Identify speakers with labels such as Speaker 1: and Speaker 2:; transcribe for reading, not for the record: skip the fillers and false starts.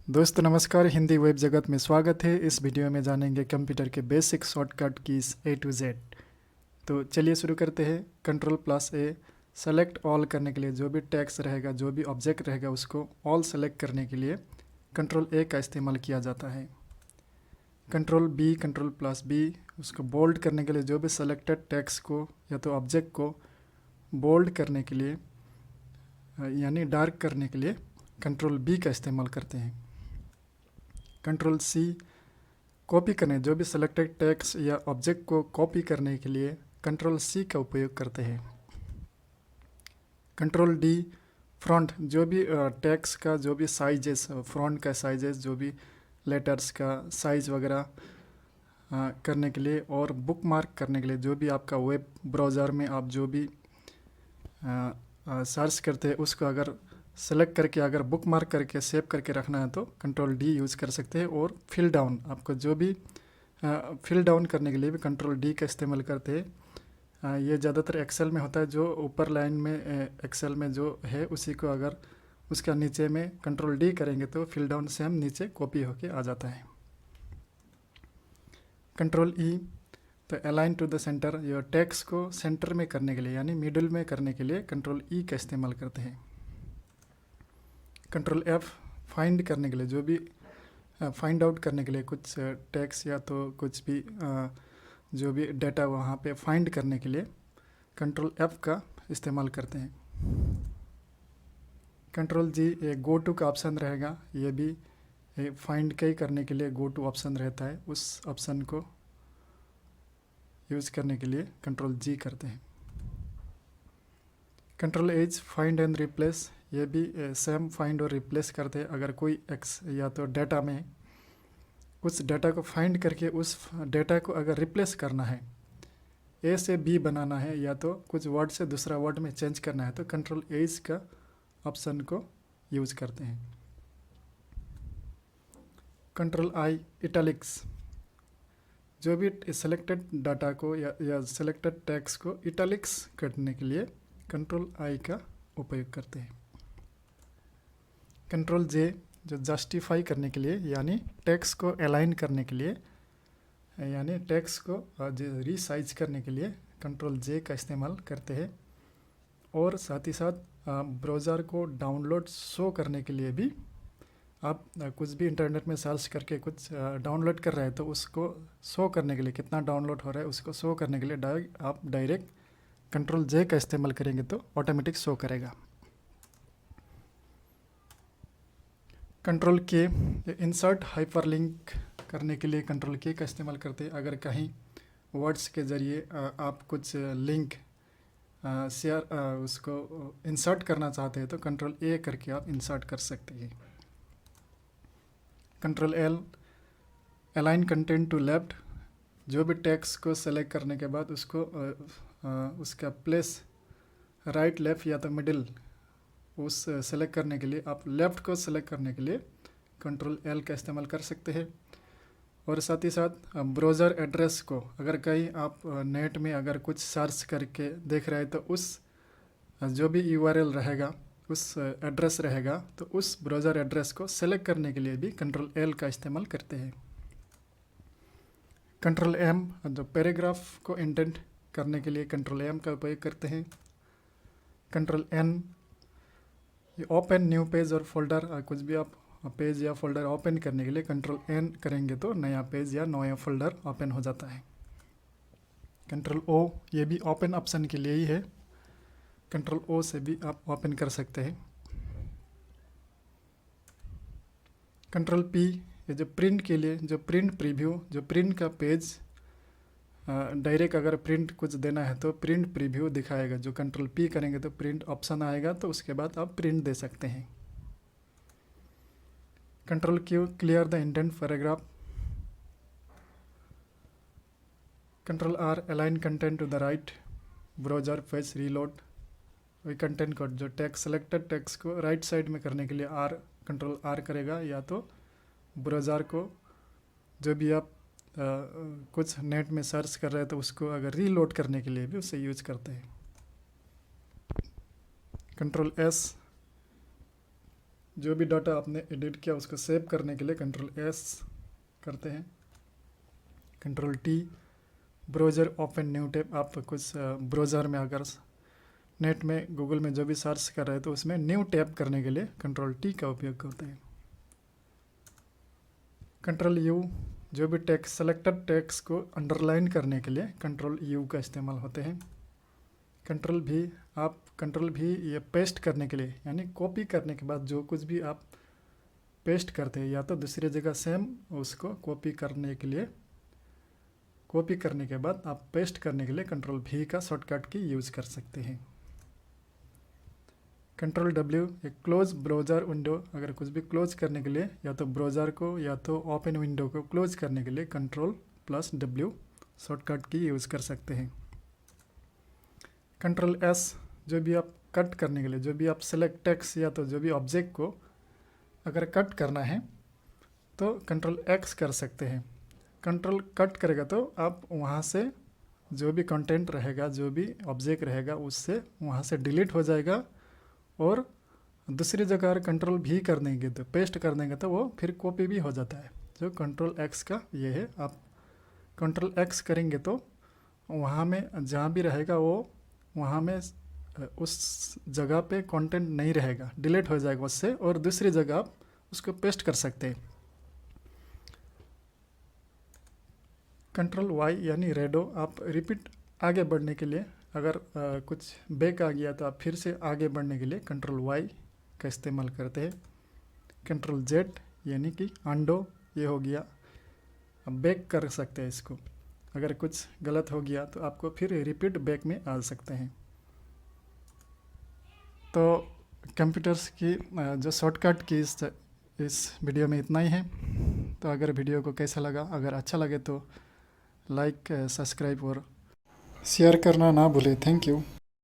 Speaker 1: दोस्तों नमस्कार, हिंदी वेब जगत में स्वागत है। इस वीडियो में जानेंगे कंप्यूटर के basic shortcut keys A to Z। तो चलिए शुरू करते हैं। Ctrl+A सेलेक्ट ऑल करने के लिए जो भी टेक्स्ट रहेगा, जो भी ऑब्जेक्ट रहेगा, उसको ऑल सेलेक्ट करने के लिए Ctrl+A का इस्तेमाल किया जाता है। Ctrl+B, Ctrl+B उसको बोल्ड करने के लिए, जो भी सेलेक्टेड टेक्स्ट को या तो ऑब्जेक्ट को बोल्ड करने के लिए यानी डार्क करने के लिए Ctrl+B का इस्तेमाल करते हैं। Ctrl+C कॉपी करने, जो भी सेलेक्टेड टेक्स्ट या ऑब्जेक्ट को कॉपी करने के लिए Ctrl+C का उपयोग करते हैं। Ctrl+D फ्रंट, जो भी टेक्स्ट का जो भी साइजेस, फ्रंट का साइजेस, जो भी लेटर्स का साइज वगैरह करने के लिए, और बुक मार्क करने के लिए, जो भी आपका वेब ब्राउज़र में आप जो भी सर्च करते हैं उसको अगर सेलेक्ट करके अगर बुक मार्क करके सेव करके रखना है तो Ctrl+D यूज़ कर सकते हैं। और फिल डाउन, आपको जो भी फिल डाउन करने के लिए भी Ctrl+D का इस्तेमाल करते हैं। ये ज़्यादातर एक्सेल में होता है, जो ऊपर लाइन में एक्सेल में जो है उसी को अगर उसका नीचे में Ctrl+D करेंगे तो फिल डाउन सेम नीचे कॉपी होके आ जाता है। Ctrl+E तो अलाइन टू द सेंटर, ये टेक्स्ट को सेंटर में करने के लिए यानी मिडिल में करने के लिए Ctrl+E का इस्तेमाल करते हैं। Ctrl+F फाइंड करने के लिए, जो भी फाइंड आउट करने के लिए कुछ टेक्स्ट या तो कुछ भी जो भी डाटा वहाँ पे फाइंड करने के लिए Ctrl+F का इस्तेमाल करते हैं। Ctrl+G ये गो टू का ऑप्शन रहेगा, ये भी फाइंड कई करने के लिए गो टू ऑप्शन रहता है, उस ऑप्शन को यूज़ करने के लिए Ctrl+G करते हैं। Ctrl+H फाइंड एंड रिप्लेस, ये भी सेम फाइंड और रिप्लेस करते हैं। अगर कोई एक्स या तो डाटा में उस डाटा को फाइंड करके उस डाटा को अगर रिप्लेस करना है, ए से बी बनाना है या तो कुछ वर्ड से दूसरा वर्ड में चेंज करना है तो Ctrl+H का ऑप्शन को यूज़ करते हैं। Ctrl+I इटैलिक्स, जो भी सेलेक्टेड डाटा को या सेलेक्टेड टेक्स्ट को इटैलिक्स करने के लिए Ctrl+I का उपयोग करते हैं। Ctrl+J जो जस्टिफाई करने के लिए यानी टेक्स्ट को अलाइन करने के लिए यानी टेक्स्ट को रीसाइज करने के लिए Ctrl+J का इस्तेमाल करते हैं। और साथ ही साथ ब्राउज़र को डाउनलोड शो करने के लिए भी, आप कुछ भी इंटरनेट में सर्च करके कुछ डाउनलोड कर रहे हैं तो उसको शो करने के लिए, कितना डाउनलोड हो रहा है उसको शो करने के लिए आप डायरेक्ट Ctrl+J का इस्तेमाल करेंगे तो ऑटोमेटिक शो करेगा। Ctrl+K इंसर्ट हाइपरलिंक करने के लिए Ctrl+K का इस्तेमाल करते हैं। अगर कहीं वर्ड्स के ज़रिए आप कुछ लिंक शेयर उसको इंसर्ट करना चाहते हैं तो Ctrl+A करके आप इंसर्ट कर सकते हैं। Ctrl+L align content to left, जो भी टेक्स्ट को सेलेक्ट करने के बाद उसको उसका प्लेस राइट, लेफ़्ट या तो मिडिल उस सेलेक्ट करने के लिए आप लेफ़्ट को सेलेक्ट करने के लिए Ctrl+L का इस्तेमाल कर सकते हैं। और साथ ही साथ ब्राउज़र एड्रेस को, अगर कहीं आप नेट में अगर कुछ सर्च करके देख रहे हैं तो उस जो भी URL रहेगा, उस एड्रेस रहेगा, तो उस ब्राउज़र एड्रेस को सेलेक्ट करने के लिए भी Ctrl+L का इस्तेमाल करते हैं। Ctrl+M जो पैराग्राफ को इंडेंट करने के लिए Ctrl+M का उपयोग करते हैं। Ctrl+N ओपन न्यू पेज और फोल्डर, कुछ भी आप पेज या फोल्डर ओपन करने के लिए Ctrl+N करेंगे तो नया पेज या नया फोल्डर ओपन हो जाता है। Ctrl+O ये भी ओपन ऑप्शन के लिए ही है, Ctrl+O से भी आप ओपन कर सकते हैं। Ctrl+P ये जो प्रिंट के लिए, जो प्रिंट प्रीव्यू, जो प्रिंट का पेज डायरेक्ट अगर प्रिंट कुछ देना है तो प्रिंट प्रीव्यू दिखाएगा। जो Ctrl+P करेंगे तो प्रिंट ऑप्शन आएगा, तो उसके बाद आप प्रिंट दे सकते हैं। Ctrl+Q clear the indent paragraph. Ctrl+R align content to the right, browser page reload, वही कंटेंट को जो टेक्स्ट सेलेक्टेड टेक्स्ट को राइट साइड में करने के लिए Ctrl+R करेगा, या तो ब्राउज़र को जो भी आप कुछ नेट में सर्च कर रहे हैं तो उसको अगर रीलोड करने के लिए भी उसे यूज करते हैं। Ctrl+S जो भी डाटा आपने एडिट किया उसको सेव करने के लिए कंट्रोल एस करते हैं। Control T, browser open new tab. आप कुछ ब्राउज़र में अगर नेट में गूगल में जो भी सर्च कर रहे हैं तो उसमें न्यू टैब करने के लिए कंट्रोल टी का उपयोग करते हैं। कंट्रोल यू, जो भी टेक्स्ट सेलेक्टेड टेक्स्ट को अंडरलाइन करने के लिए कंट्रोल यू का इस्तेमाल होते हैं। कंट्रोल भी, आप कंट्रोल भी ये पेस्ट करने के लिए यानी कॉपी करने के बाद जो कुछ भी आप पेस्ट करते हैं या तो दूसरी जगह सेम उसको कॉपी करने के लिए, कॉपी करने के बाद आप पेस्ट करने के लिए कंट्रोल भी का शॉर्टकट की यूज़ कर सकते हैं। कंट्रोल डब्ल्यू, एक क्लोज ब्राउज़र विंडो, अगर कुछ भी क्लोज करने के लिए या तो ब्राउज़र को या तो ओपन विंडो को क्लोज करने के लिए कंट्रोल प्लस डब्ल्यू शॉर्टकट की यूज़ कर सकते हैं। कंट्रोल एस, जो भी आप कट करने के लिए, जो भी आप सेलेक्ट टेक्स्ट या तो जो भी ऑब्जेक्ट को अगर कट करना है तो कंट्रोल एक्स कर सकते हैं। कंट्रोल कट करेगा तो आप वहाँ से जो भी कंटेंट रहेगा, जो भी ऑब्जेक्ट रहेगा उससे वहाँ से डिलीट हो जाएगा, और दूसरी जगह अगर कंट्रोल भी कर देंगे तो पेस्ट कर देंगे तो वो फिर कॉपी भी हो जाता है। जो कंट्रोल एक्स का ये है, आप कंट्रोल एक्स करेंगे तो वहाँ में जहाँ भी रहेगा वो वहाँ में उस जगह पे कंटेंट नहीं रहेगा, डिलीट हो जाएगा उससे, और दूसरी जगह आप उसको पेस्ट कर सकते हैं। कंट्रोल वाई यानी रेडो, आप रिपीट आगे बढ़ने के लिए अगर कुछ बैक आ गया तो आप फिर से आगे बढ़ने के लिए कंट्रोल वाई का इस्तेमाल करते हैं। कंट्रोल जेड यानी कि अंडो, ये हो गया, अब बैक कर सकते हैं इसको, अगर कुछ गलत हो गया तो आपको फिर रिपीट बैक में आ सकते हैं। तो कंप्यूटर्स की जो शॉर्टकट की इस वीडियो में इतना ही है। तो अगर वीडियो को कैसा लगा, अगर अच्छा लगे तो लाइक, सब्सक्राइब और शेयर करना ना भूलें। Thank you.